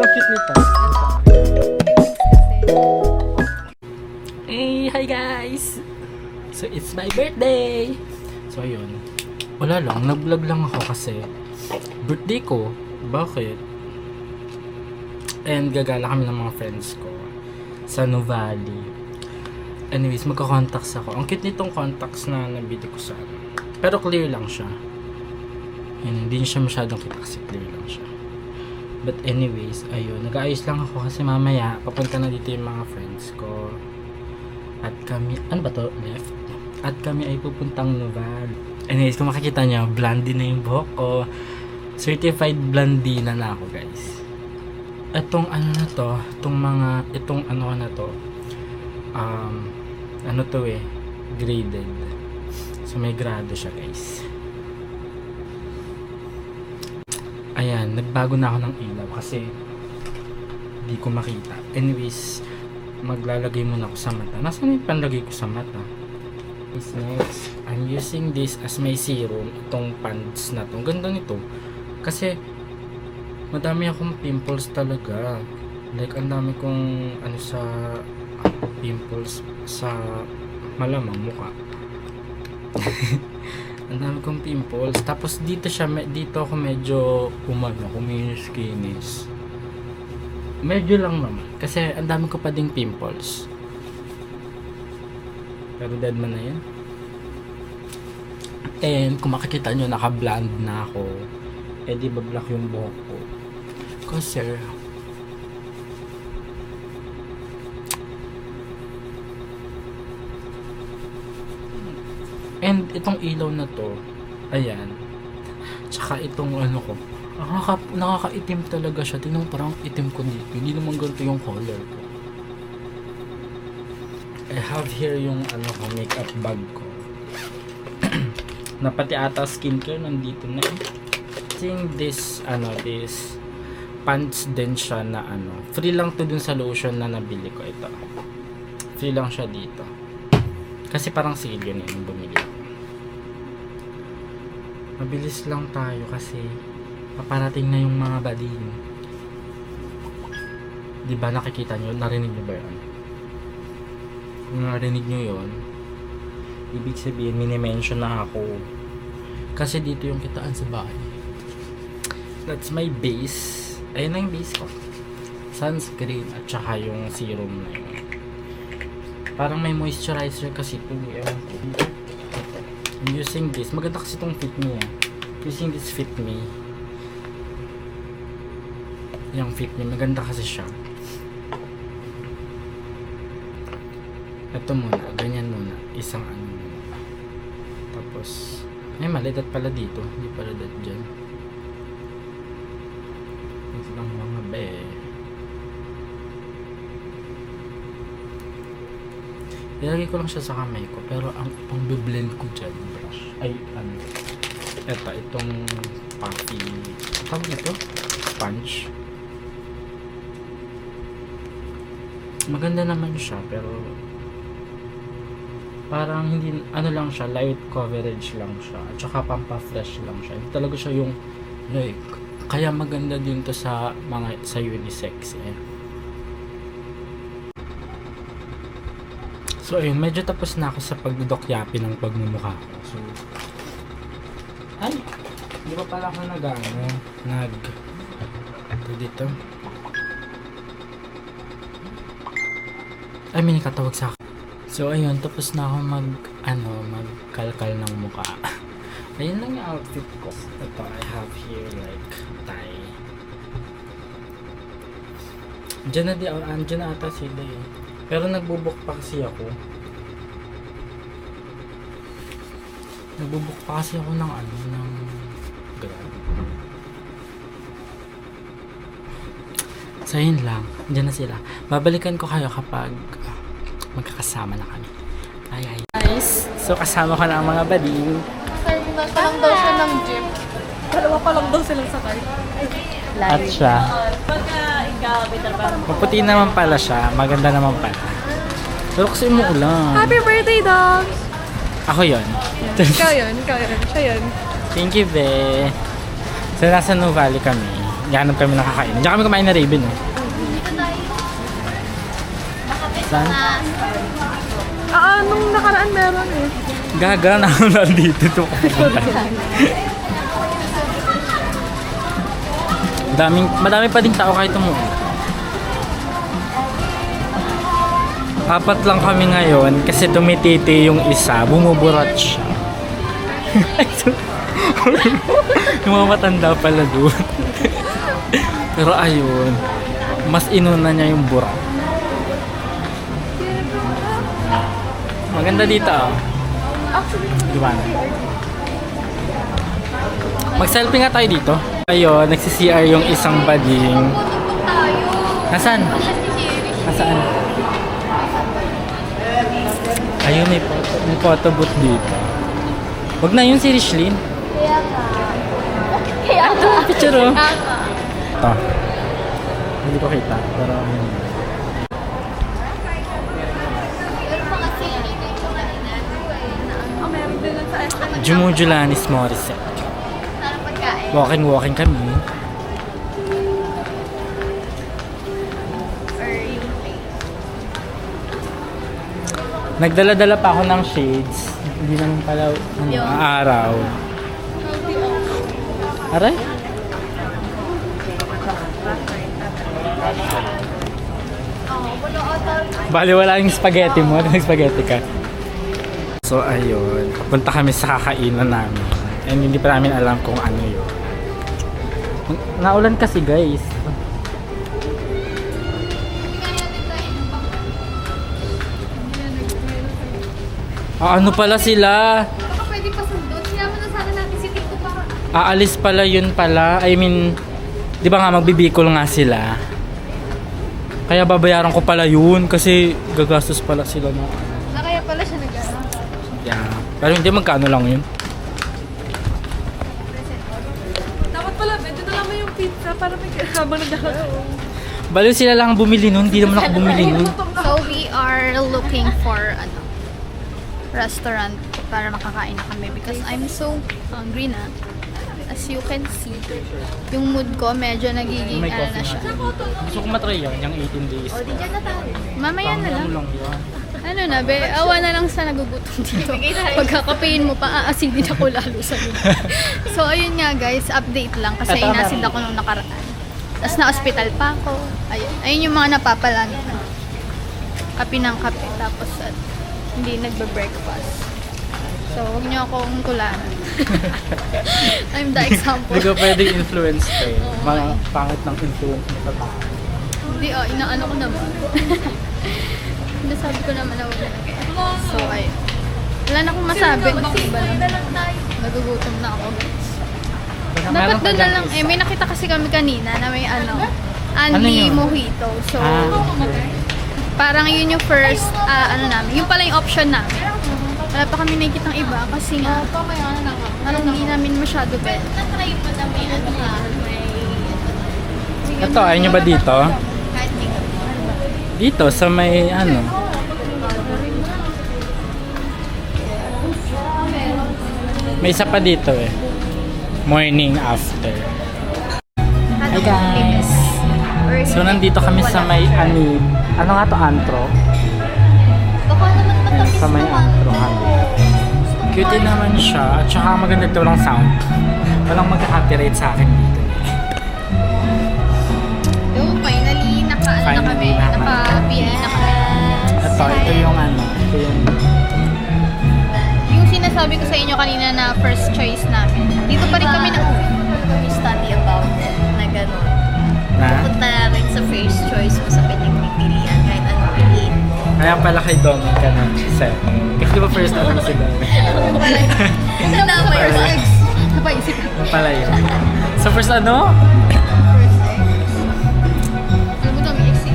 ang cute nito. Hey, hi guys! So, it's my birthday! So, ayun. Wala lang, nag-vlog lang ako kasi birthday ko. Bakit? And gagala kami ng mga friends ko sa Nuvali. Anyways, magka-contacts ako. Ang cute nitong contacts na nabili ko sa ano. Pero clear lang siya. Yan, hindi siya masyadong kita kasi clear lang siya. But anyways, ayun. Nag-aayos lang ako kasi mamaya papunta na dito yung mga friends ko. At kami, ano ba to? Left? At kami ay pupuntang Nuvali. Anyways, kung makikita nyo, blondie na yung buhok ko. Certified blondie na ako, guys. Itong ano na to, itong ano na to, ano to graded. So may grado siya, guys. Ayan, nagbago na ako ng ilaw kasi di ko makita. Anyways, maglalagay muna ako sa mata. Nasaan yung panlagay ko sa mata? Next, I'm using this as my serum. Itong pants na to. Ganda nito. Kasi madami akong pimples talaga. Like, ang dami kong ano sa pimples sa malamang mukha. Ang dami kong pimples. Tapos dito ako medyo kuminis. Medyo lang naman. Kasi ang dami ko pa ding pimples. Pero dead man na yan. And kung makikita nyo, naka-blonde na ako. Eh di ba black yung buhok ko. Kasi and itong ilaw na to, ayan, tsaka itong ano ko, nakakaitim talaga siya. Tingnan mo, parang itim ko dito. Hindi naman ganito yung color ko. I have here yung ano ko, makeup bag ko. Na pati ata skincare nandito na eh. Seeing this pants din siya na ano. Free lang to dun sa lotion na nabili ko. Ito. Free lang siya dito. Kasi parang sale yun yung bumili ko. Mabilis lang tayo kasi paparating na yung mga bading. Diba nakikita nyo? Narinig nyo ba yun? Kung narinig nyo yun, ibig sabihin mini-mention na ako. Kasi dito yung kitaan sa bahay. That's my base. Ayun na yung base ko. Sunscreen at saka yung serum na yun. Parang may moisturizer kasi ito. I'm using this. Maganda kasi itong Fit Me. Using this Fit Me. Yung Fit Me. Maganda kasi siya. Ito muna. Ganyan muna. Isang ano muna. Tapos, may malidat pala dito. Hindi pala dat dyan. Ito lang mga be. Ilagay ko lang siya sa kamay ko. Pero ang pang-blend ko dyan, brush. Ay, ano. Itong puffy. Tawag ito? Sponge. Maganda naman siya, pero parang hindi, ano lang siya, light coverage lang siya. At saka pampa-fresh lang siya. Hindi talaga siya yung, like, kaya maganda din to sa mga, sa unisex eh. So ayun, medyo tapos na ako sa pagdudokyapi ng pagmumukha ko. So, ay, hindi pa pala ako ito dito. Ay, may nakatawag sa akin. So ayun, tapos na ako magkalkal ng mukha. Ayun lang yung outfit ko. Ito, I have here like tie. Diyan na ata sila eh. Pero nagbubuk pa kasi ako. Nagbubuk pa kasi ako ng grab. So yun lang. Diyan na sila. Babalikan ko kayo kapag magkakasama na kami. Ay. Guys, so kasama ko na ang mga bading. Nasa lang daw siya ng jeep. Dalawa pa lang daw silang sakay. At siya. Maputi naman pala siya. Maganda naman pala. Pero kasi umuulan. Happy birthday, dogs! Ako yun. Ikaw yun. Siya yun. Thank you, be. So, nasa Nuvali kami. Hanap kami nakakain. Diyan kami kumain na Raven eh. Saan? Nung nakaraan meron eh. Gaga na ako nandito ito. Madami pa ding tao kahit umuwi. 4 lang kami ngayon kasi tumititi yung isa, bumuburat siya. Yung mga matanda pala doon. Pero ayun, mas inuna niya yung burat. Maganda dito ah. Diba na? Mag-selfie nga tayo dito. Ayun, nagsi-CR yung isang bading. Nasaan? Nasaan? Ayun, may photo booth dito. Wag na yun si Rishlyn. Kaya Ito, picture oh. Ito. Hindi ko kita. Pero ayun. meron din lang sa Jumujulanis Morissette. Walking kami. Nagdala-dala pa ako ng shades. Hindi naman pala araw. Aray? Bali wala yung spaghetti mo. Nag-spaghetti ka. So ayun, punta kami sa kakainan namin. And hindi pa namin alam kung ano yun. Naulan kasi guys. Ano pala sila? Baka pwede pa sundot. Sinama na sana natin si Tito para... Aalis pala yun pala. I mean, di ba nga magbibikol nga sila? Kaya babayaran ko pala yun kasi gagastos pala sila na. Kaya pala siya nag-ano. Yeah. Pero hindi magkano lang yun. Dapat pala, medyo na lang yung pizza para may habang nagkakaroon. Baliw sila lang bumili nun. Hindi naman ako bumili nun. So we are looking for restaurant para makakain na kami because I'm so hungry na. As you can see, yung mood ko medyo nagiging May ano coffee na siya. na. Gusto ko matry yan. Yung 18 days. O, di dyan na tayo. Mamaya na lang. Lang yan. Ano na, be? Awa na lang sa nagugutom dito. Pagkakapain mo pa, aasidin ako lalo sa iyo. So, ayun nga guys, update lang kasi Ito, inasid meron. ako nung nakaraan. Tapos na-hospital pa ako. Ayun yung mga napapalangit na. Kape ng kape. Tapos hindi nagbe-breakfast. So, huwag niyo akong tularan. I'm the example. Hindi ko pwedeng influence kayo. Oo, Mga eh. pangit ng influence mo sa tao. Hindi, inaano ko naman. Nasabi ko naman na wala na kaya. So, ayun. Wala na akong masabi. Iba lang. Nagugutom na ako, guys. Dapat doon na lang. Eh, may nakita kasi kami kanina na may Anli yun? Mojito. So, okay. parang yun yung first, namin. Yung pala yung option namin. Wala pa kami nakikitang iba kasi nga, parang hindi namin masyado bet. Na-try mo na may Ito, ayun nyo ba dito? Kahit di ka. Dito, sa may ano. May isa pa dito eh. Morning after. Hi guys! So nandito kami sa may ano nga to, antro? Baka naman matamis Sa may naman. antro kami. Cute din naman siya at saka maganda ito lang sound. Walang mag-copyright sa akin dito. Yung finally, na kami. Finally, naka- Nakapili na kami. Ito yung ano. Ito yung Yung sinasabi ko sa inyo kanina na first choice namin. Dito pa rin kami na uwi. We study about it na gano'n. na. Punta na rin sa first choice mo sa pinagpipilian kahit anong piliin mo. Kaya pala kay Domi ka na set. Kasi di ba first ano si Domi? Ano na may First napaisip ko. Ano pala yun? So first ano? Alam mo daw, may exit.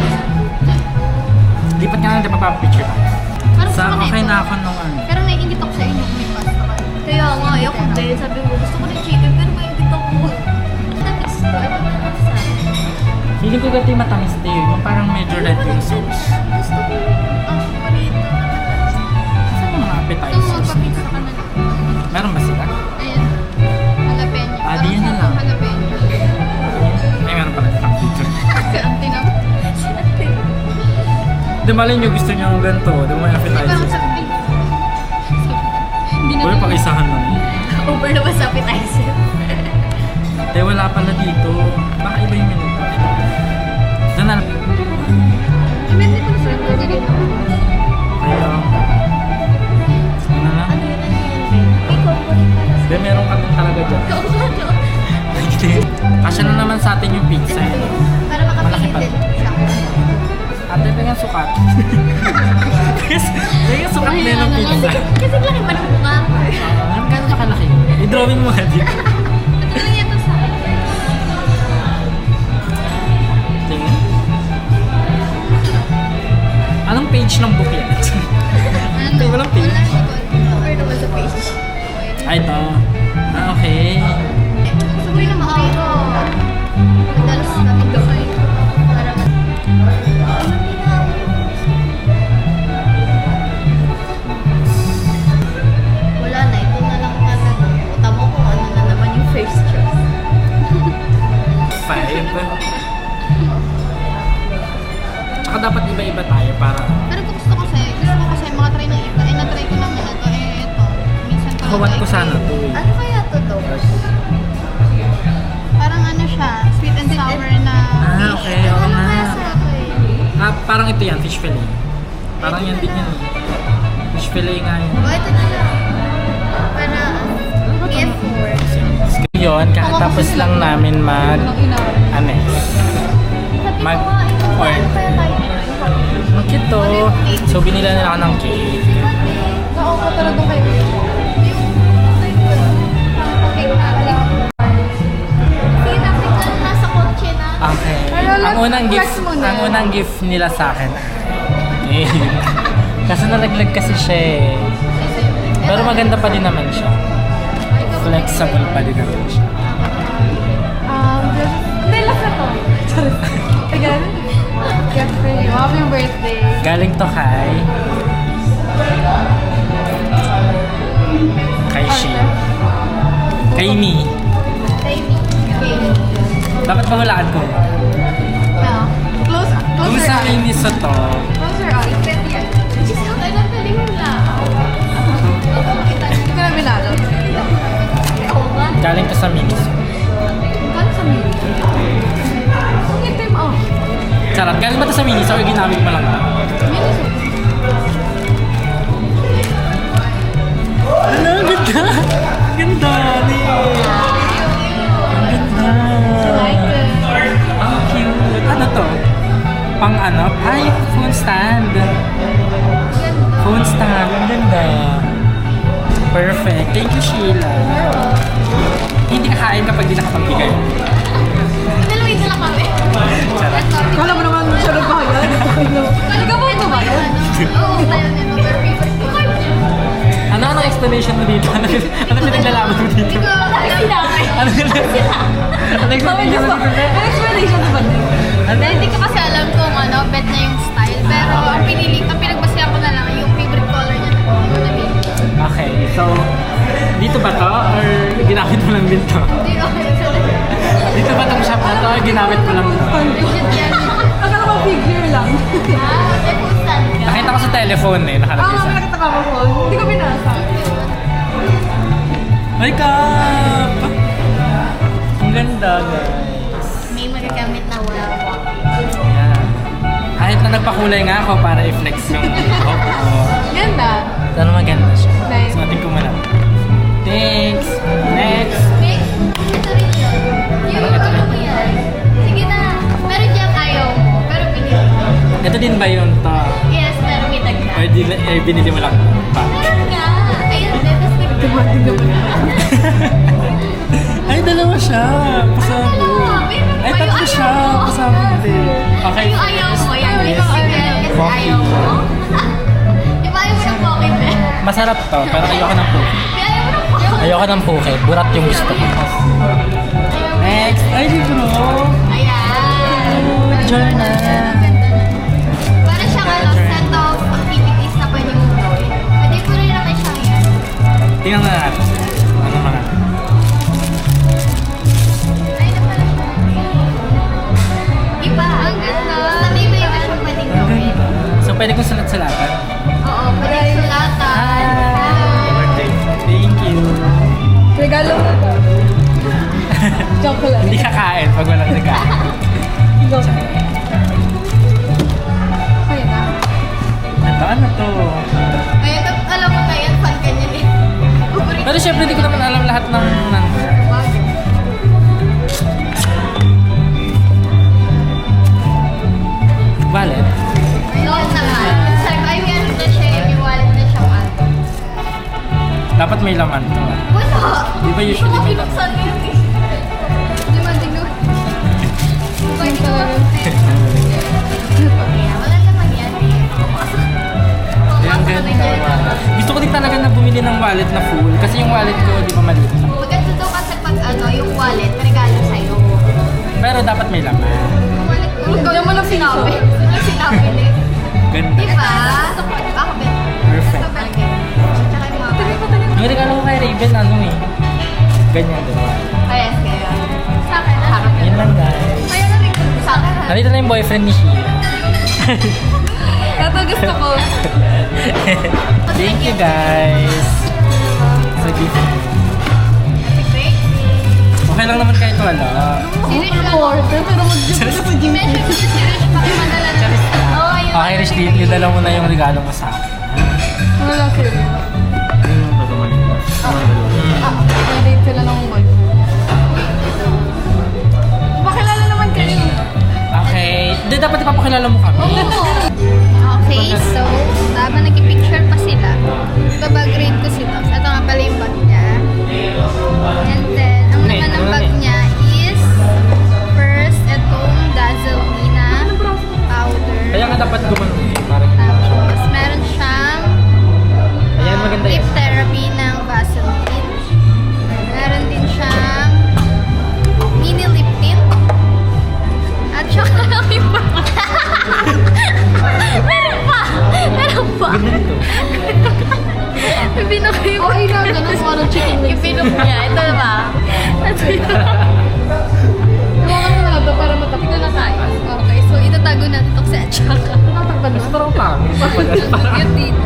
Lipat nga lang, di ba papapicture tayo? Parang Sa gusto ko okay ito. na ako nung ano. Pero naiingit ako sa inyo kung may pasta ka. Kaya nga, ayoko din. Sabi mo, gusto ko ng chicken, pero may dito ko. Tapos, ano ba naman sa Feeling ko ganito yung matamis din yun. Yung parang medyo red yung sauce. Gusto ko ang paborito na matamis. Saan yung mga Ito mo, appetizers? magpapizza ka na. Meron ba sila? Ayan. Jalapeno. Ah, di yun na lang. Jalapeno. Di malay nyo, gusto nyo ng ganito. Di mo yung Parang appetizer. sabi, hindi na Uy, pakisahan lang. Over na ba sa appetizer? Eh, wala pala dito. Baka iba yung menu. Diyan na. Hindi ko sa hindi dito. Kaya, ano na? Ano yun? May combo rin pala. Di, meron kami talaga dyan. Kasya na naman sa atin yung pizza. Eh. Para Malaki makapili pa. din siya. Ate, tingnan sukat. Tingnan sukat na yung pizza. Kasi laki pa ng mukha ko. Gano'n siya kalaki? I-drawing mo nga dito. Ano yan to sa akin? Tingnan. Anong page ng book yan? Ano? Walang page. Wala, hindi ko. Over naman sa page. Ay, ito. Ah, okay. Sabay na makakito. Madalas namin gawin. Para wala na, ito na lang talaga. Utama ko ano na naman yung first choice. 5. Tsaka dapat iba-iba tayo para Pero gusto ko kasi makatry ng iba. Eh, natry ko naman ito. Eh, ito. Minsan ko kawan ko ito sana to eh. Ano kaya to do? Parang ano siya, sweet and sour na Ah, fish. okay, oo Ano nga. kaya sa ito eh? Ah, parang ito yan, fish fillet. Parang yan din yan eh. Fish fillet nga yun. O, ito na lang. Para BF4. Yun, kakatapos lang namin anes. Mag-order. Ang cute to. So, binila nila ako ng cake. Oo ko talaga kayo. Nasa kotse na. Okay. Pero Ang unang flex gift, mo na. ang unang gift nila sa akin. Eh. Kasi nalaglag kasi siya eh. Pero maganda pa din naman siya. Flexible pa din naman siya. Hindi, last na to. Sorry. Again. Gift for you. Happy birthday. Galing to kay Shi. Kay Mi. Dapat mahulaan ko. Close Kung your sa eyes. kay Mi sa to, Close your eyes. Just out, ay nagaling mo lang. Hindi ko na binalo. Oo ba? galing to sa Miniso. Kano sa mili? Ang itim oh. Sarap. Galing ba to sa Miniso o ginamit mo lang? Miniso. Ano? Ang ganda! Ang ganda! Ang ganda! Ang cute! Ano to? Pang ano? Ay, phone stand! Phone stand! Ang ganda! Perfect! Thank you, Sheila! Hindi kakain kapag di nakapagbigay. Dalawin na lang kami. Charot. Kala mo naman siya nagbahayan. Ikaw ba ito ba? Oo, tayo nito. Pero favorite ko. Ano ang explanation mo dito? Ano pinaglalaman mo dito? Alam namin. Ano explanation mo dito? Ang explanation ba? Hindi ko kasi alam kung ano, bet na yung style. Pero ang pinagbasihan ko na lang yung favorite color niya na yung nabili. Okay, so dito ba to? Or ginamit mo lang din to? Hindi ko Dito ba tong shop na to? Or ginamit mo lang to? Akala ko figure lang. May pustan ka. Nakita ko sa telephone eh, nakalagay sa... Nakita ka mo po. Hindi ko binasa. My cup! Ang ganda, guys. May magagamit na wala ko. Ayan. Kahit na nagpakulay nga ako para i-flex yung buhok ko. Ganda. Pero maganda siya. Nice. Suotin ko muna. Thanks! Next! May, ito rin yun. Yung Anong ito ano rin? mo yan. Sige na. Pero dyan ayaw mo. Pero binili mo. Ito din ba yun to? Yes, pero may tagda. Or binili mo lang pa? Meron nga. Ayun din. Tapos Tumating na ba? Ay, dalawa siya! Pasabog! Dalawa. Meron Ay, pa. tatlo Yung siya! ayaw mo. Pasabog din. Okay. Yung ayaw mo. Yan. Yes. Yung ayaw mo. Yung ayaw mo ng pocket eh. Masarap to, pero ayoko ng puke. Yung ayaw mo ng pocket. Ayoko ng puke. Burat yung gusto ko. Next! Ay, libro! Ayan. Journal! Para siyang set of activities na pwede mong gawin. Pwede ko rin naman siyang yan. Tingnan na natin. Ano mga? Ay, na pala siya. Iba, ang ganda. Basta may iba siyang pwedeng Ang gawin. ganda. So, pwede kong sulat-sulatan. Oo, pwede sulatan. Thank you. Regalo mo ba? Chocolate. Hindi kakain pag walang regalo. Ayun na. Ito, ano to? Ay, ito, alam mo na yan, fan ka niyan eh. Pero syempre, hindi ko naman alam lahat ng number. Wallet? Noon naman. Sabi, ay, meron na siya, may wallet na siya. Dapat may laman to. Wala. Di ba usually may laman? Binuksan yun eh. Di ba, tingnan? Saan talaga? Wala naman yan eh. Ang ganda. Gusto ko din talaga na bumili ng wallet na full. Kasi yung wallet ko, di ba maliit lang. Maganda daw kasi pag ano, yung wallet, regalo sa'yo. Pero dapat may laman. Yung wallet ko, gawin mo lang sinabi. Yung sinabi eh. Ganda. Di ba? Ako, Ben. Perfect. Tsaka yung mga bag. Yung regalo ko kay Raven, ano eh. Ganyan, di ba? Parehas kayo. Sa akin, harap Yun lang, guys. Kaya na rin sa akin. Nandito na yung boyfriend ni Sheila. Ito gusto ko. Thank you, guys. Sa gift. Happy birthday. Okay lang naman kahit wala. Serious ka? Pero mag-gift ko sa gym. Mention ko na serious pakimadala na. Oo, yun. Okay, Rishley, idala mo na yung regalo mo sa akin. Ano lang sila? Yung pagkamalipas. May date sila ng mall. Pakilala naman kayo. Okay. Hindi, dapat ipapakilala mo kami. Okay, so, habang nag-picture pa sila, babagrade ko si Toms. Ito nga pala yung bag niya. And then, ang naman ng bag niya is first, itong Dazzlina powder. Kaya nga dapat gumano eh. Para hindi mo siya. Tapos, meron siyang Ayan, maganda lip yan. therapy ng Vaseline. Meron din siyang mini lip tint. At saka yung pa. Meron pa! Meron pa! Ganda nito. Ibinok ko yung Ay, lang. Ganun ko ano chicken wings. Ibinok niya. Ito ba? Iwakan mo na lang to para matapos na tayo. Okay, so itatago natin ito sa tsaka. Tatakpan na. Parang pangit. Yung dito.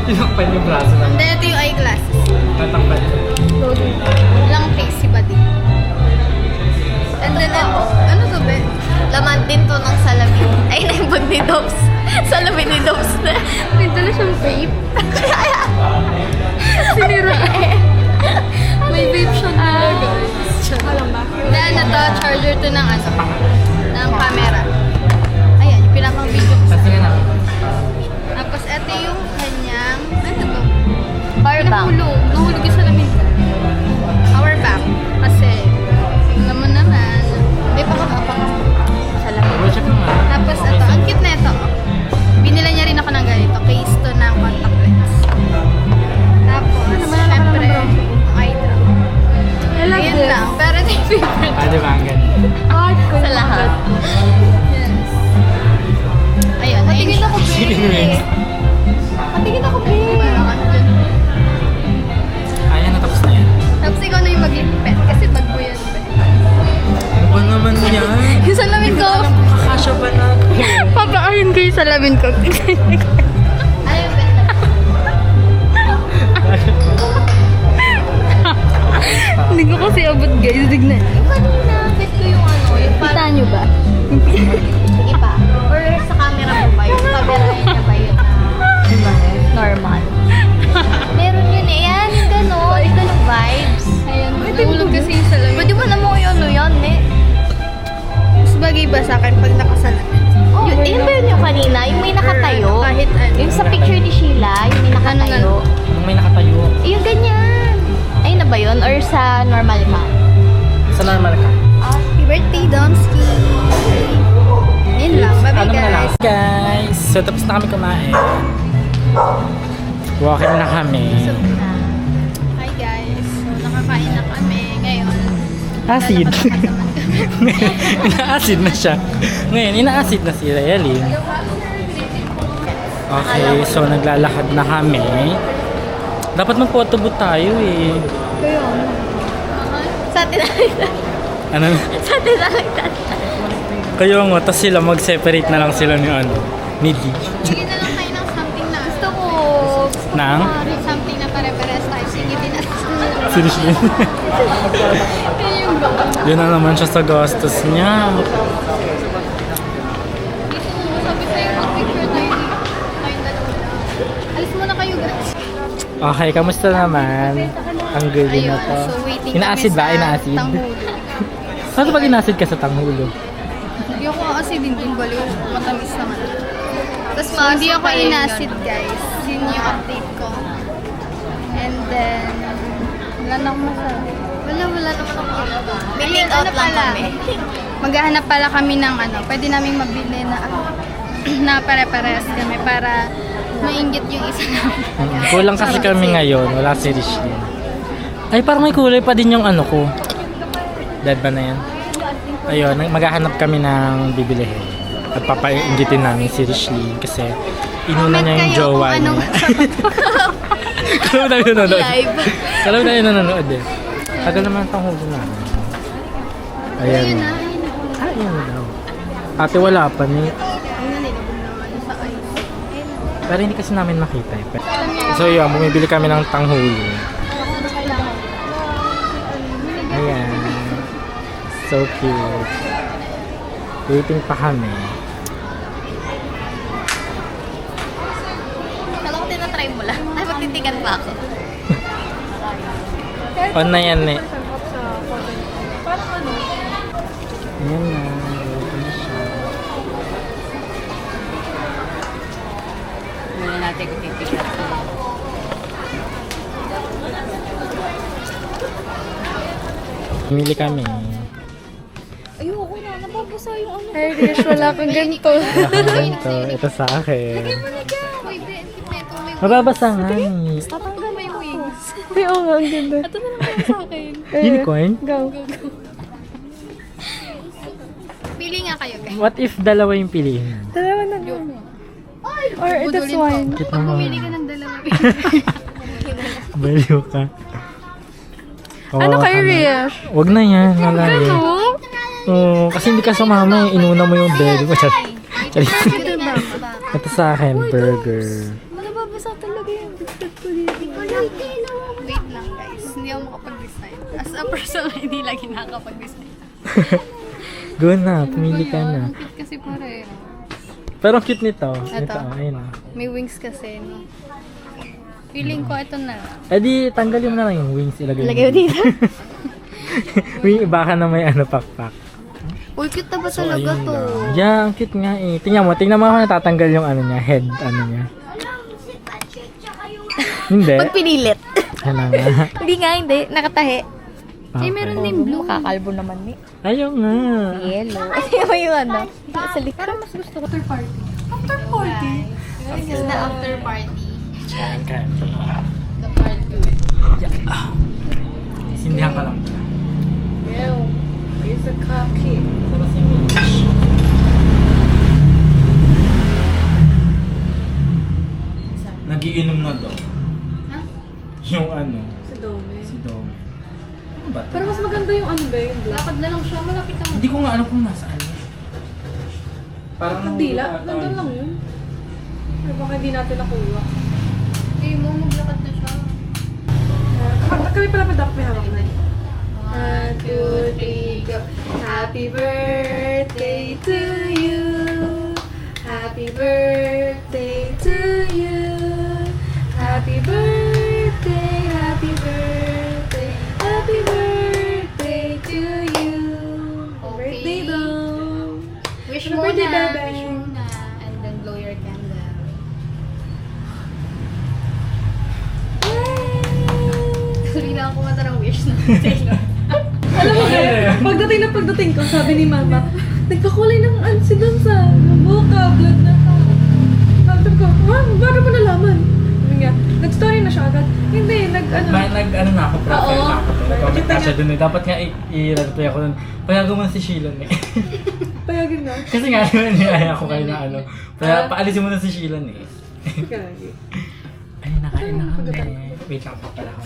Tinakpan yung braso na. Hindi, ito yung eyeglasses. Tatakpan. Lang face si Buddy. And then, ano to, be? Laman din to ng salamin. Ay, naibag ni Dobs. Salamin ni Dobs na. May dala siyang vape. Sinira. May vape siya nila, guys. Alam ba? Hindi, ano to, charger to ng ano, ng camera. Ayan, yung pinakang video ko sa. Kasi nga namin. Tapos, ito yung kanyang, ano to? Power bank. Nahulog yung salamin ko. Power bank. Kasi, alam mo naman, may pakapapang salamin. Well, check mo nga. Tapos, ito, ang cute na ito. Binila niya rin ako ng ganito. Case to ng contact lens. Tapos, syempre, ang eye drop. Ayun lang. Pero ito yung favorite. Ah, di ba? Ang ganda. Sa lahat. Yes. Ayun. Patingin ako, Chicken wings. Patingin ako, babe. Parang ano dun. Ayan, natapos na yan. Tapos ikaw na yung mag-lipet. Kasi bag mo yan. Ano ba naman yan? Yung salamin ko. Kakasya ba na? Papaahin ko yung salamin ko. Ano yung best na? Hindi ko kasi abot, guys. Tignan. Yung kanina, bet ko yung ano, yung Kita parang, nyo ba? sige pa. Or sa camera mo ba? Yung camera niya ba yun? Diba? Normal. Meron yun eh. Yan, yung gano'n. Yung gano'ng vibes. Ayun. Nahulog kasi yung salamin. Pwede mo naman yung ano yan eh. Mas bagay ba sa akin pag nakasalamin? Yun ba yun yung kanina? Yung may nakatayo? Or kahit ano. Yung sa picture ni Sheila, yung may nakatayo. Anong may nakatayo? Eh, yung ganyan. Ayun na ba yun? Or sa normal ka? Sa normal ka. Happy birthday, Domski! Yun lang. Bye-bye, Ano mo na lang? guys. Guys, so tapos na kami kumain. Walking na kami. Hi, guys. So, nakakain na kami. Ngayon, Acid. lalakad naman kami. Ina-acid na siya. Ngayon, ina-acid na si Rayalyn. Okay, so naglalakad na kami. Dapat mag-photo booth tayo eh. Sa atin na Ano? Sa atin na Kayo nga, tapos sila mag-separate na lang sila ni ano, ni D. Sige na lang tayo ng something na gusto ko. Nang? Something na pare-pares tayo. Sige din natin. Seriously. Yan yung goal. Yun na naman siya sa gastos niya. Dito mo, sabi sa'yo, mag-picture tayo dito. Tayong dalawa lang. Alis muna kayo, guys. Okay, kamusta naman? Ang gulo na to. So waiting Ina-acid kami ba? sa Ina-acid? Tanghulo. Ano pag ina-acid ka sa tanghulo? Hindi ako acid din baliw. Matamis naman. Tapos So, hindi ako in-acid, guys. Yun yung update ko. And then, wala na akong masabi. Wala naman ako. May take out lang kami. Maghahanap pala kami ng ano, pwede naming mabili na na pare-parehas kami para mainggit yung isa namin. Kulang kasi kami ngayon. Wala si Rishlyn. Ay, parang may kulay pa din yung ano ko. Dead ba na yan? Ayun, maghahanap kami ng bibilihin. At papainggitin namin si Rishlyn kasi inuna niya yung jowa niya. Kala mo tayo nanonood. Live. Kala mo tayo nanonood eh. Tagal naman ang tanghulo namin. Ayan. Ayun na. Ayun daw. Ate, wala pa ni. Pero hindi kasi namin makita eh. So yun, bumibili kami ng tanghulo. Ayan. So cute. Waiting pa kami. Kala ko tinatry mo lang. Ay, magtitigan pa ako. On na yan eh. Parang ano? Ayan na. Waiting na siya. Muna natin kung titigan. Pumili kami. Ayoko na. Nababasa yung ano. Hey, Rish, wala kang ganito. Ito sa akin. Uy, Ben, ito may Mababasa nga eh. tatanggal may wings. Ay, oo nga, ang ganda. Ito na lang sa akin. Unicorn? Go. Pili nga kayo, guys. What if dalawa yung piliin? Dalawa na lang. Or ito Budulin swine. ko. Pag pumili ka ng dalawa. Baliw ka. Ano Oo, kayo, tama. Rish? Wag na yan. Wala yan. Ano? Oo, kasi hindi ka sumama eh. Inuna mo yung belly mo. Charit. Ito sa akin, burger. Nababasa talaga yung biscuit ko dito. Wait lang, guys. Hindi ako makapag-decide. As a person, hindi lagi nakakapag-decide. Go na, pumili ka na. Ang cute kasi pare. Pero ang cute nito. Ito. Ito, ayun ah. May wings kasi, no? Feeling ko ito na lang. Eh di, tanggalin mo na lang yung wings. Ilagay Lagay mo dito. Wing, baka na may ano, pakpak. Uy, cute na ba So, talaga ayun to? lang. Yeah, ang cute nga eh. Tingnan mo kung natatanggal yung ano niya, head, ano niya. Hindi. Pag pinilit. Ano nga. Hindi nga, hindi. Nakatahi. Okay. meron din blue. Makakalbo naman ni. Ayaw nga. Yellow. Ano ba yung ano? Sa likod. Parang mas gusto ko. After party. After party? This is the after party. Kain kami. The part 2. Sindihan ka lang. Well, here's a cupcake. Sarap si Mitch. Nagiinom na daw. Ha? Yung ano, Sa dome. si Dom. Ano ba? Pero mas maganda yung ano ba yung black? Lakad na lang siya. Malapit lang. Hindi ko nga alam kung nasaan. Parang Nagdila? nahulog ata Nandun yun. lang yun. Pero baka hindi natin nakuha. Okay mo, maglakad na siya. Kami pala pa dapat may hawak na. 1, 2, 3, go. Happy birthday to you. Happy birthday to you. Happy birthday, happy birthday, happy birthday to you. Okay. Birthday daw. Wish Happy mo birthday, na. bebe. Wish mo na. And then blow your candle. Tuloy na ako kumanta ng wish na. Alam mo kaya, pagdating ko, sabi ni mama, nagkakulay ng si Don sa buka, blood na. Sabi ko, paano mo nalaman? Sabi nga, nag-story na siya agad. Hindi, Nag-ano na ako, profile Oo. na ako. Nag-comment na siya dun eh. Dapat nga i-reply ako dun. Payagan mo na si Shilon eh. Payagin na. Kasi nga, nilaya ako kayo na ano. Kaya paalisin mo na si Shilon eh. Gagi. Ay, nakain na kami. Wait lang pa pala ako.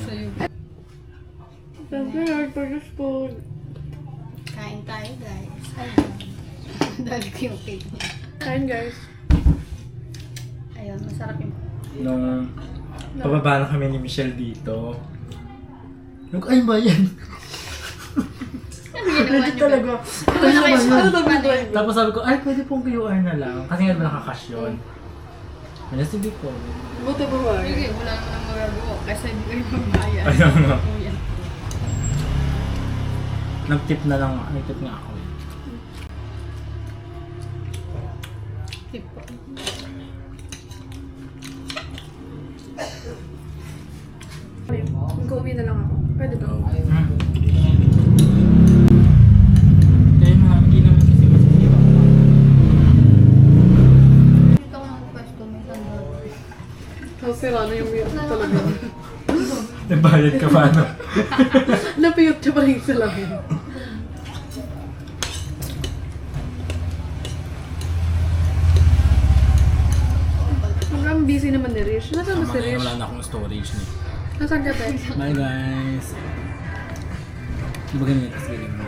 Thank you Lord for this food. Kain tayo, guys. Dali ko yung cake niya. Kain guys. Ayun, masarap yung... Nung pababa na kami ni Michelle dito. Yung, ay ba yan? Ano ginawa niyo ba? Talaga. Ano na kayo? Ano to, Paano Bidoy? yun? Tapos sabi ko, ay pwede pong QR na lang. Kasi nga ba nakakash yun. Ano sige ko. Buti ba ba? Sige, wala naman ang magagawa kasi hindi kayo magbayad. Ayun nga. Kuya. Nag-tip na lang. Nag-tip nga ako. Tip po. Mag-uwi na lang ako. Pwede ba? Kaya mga hindi naman kasi masisiwa. Dito ko ng pwesto, may sandal. Tapos sira na yung mute talaga. Nabayad ka pa, no? Napiyot siya pa rin sa lamin. Hanggang busy naman ni Rish. Nasaan ba si Rish? Wala na akong storage niya. Nasaan ka, Beth? Bye guys! Di ba ganyan? Tapos ganyan mo.